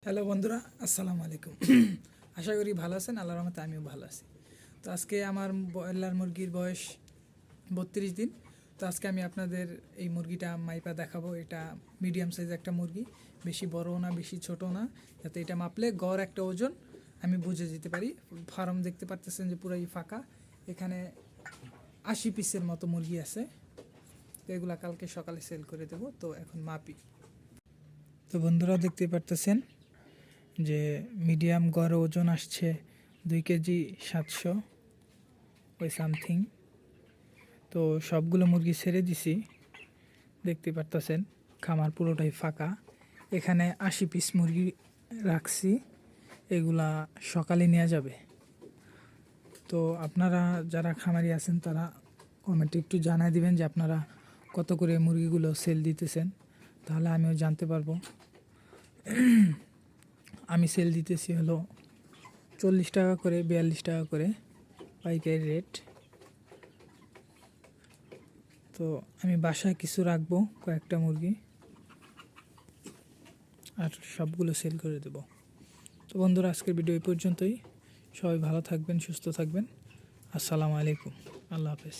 Hello বন্ধুরা, আসসালামু আলাইকুম। আশা করি ভালো আছেন। আল্লাহর রহমতে আমিও ভালো আছি। তো আজকে আমার ব্রয়লার মুরগির বয়স 32 দিন। তো আজকে আমি আপনাদের এই মুরগিটা মাইপা দেখাবো। এটা মিডিয়াম সাইজ একটা মুরগি, বেশি বড়ও না বেশি ছোটও না, যাতে এটা মাপলে গড় একটা ওজন আমি বুঝে যেতে পারি। ফার্ম দেখতে পারতেছেন যে পুরাই ফাঁকা। এখানে 80 পিসের মতো মুরগি আছে। তো এগুলা কালকে সকালে সেল করে দেবো। তো এখন মাপি। তো বন্ধুরা দেখতে পারতেছেন যে মিডিয়াম গড় ওজন আসছে 2 কেজি 700 ওই সামথিং। তো সবগুলো মুরগি ছেড়ে দিছি, দেখতে পারতেছেন খামার পুরোটাই ফাঁকা। এখানে 80 পিস মুরগি রাখছি, এগুলা সকালে নেওয়া যাবে। তো আপনারা যারা খামারি আছেন তারা কমেন্টে একটু জানাই দিবেন যে আপনারা কত করে মুরগিগুলো সেল দিতেছেন, তাহলে আমিও জানতে পারবো। আমি সেল দিতেছি হলো 40 টাকা করে, 42 টাকা করে পাইকারি রেট। তো আমি বাসায় কিছু রাখবো, কয়েকটা মুরগি, আর সবগুলো সেল করে দেব। তো বন্ধুরা, আজকের ভিডিও এই পর্যন্তই। সবাই ভালো থাকবেন, সুস্থ থাকবেন। আসসালামু আলাইকুম, আল্লাহ হাফেজ।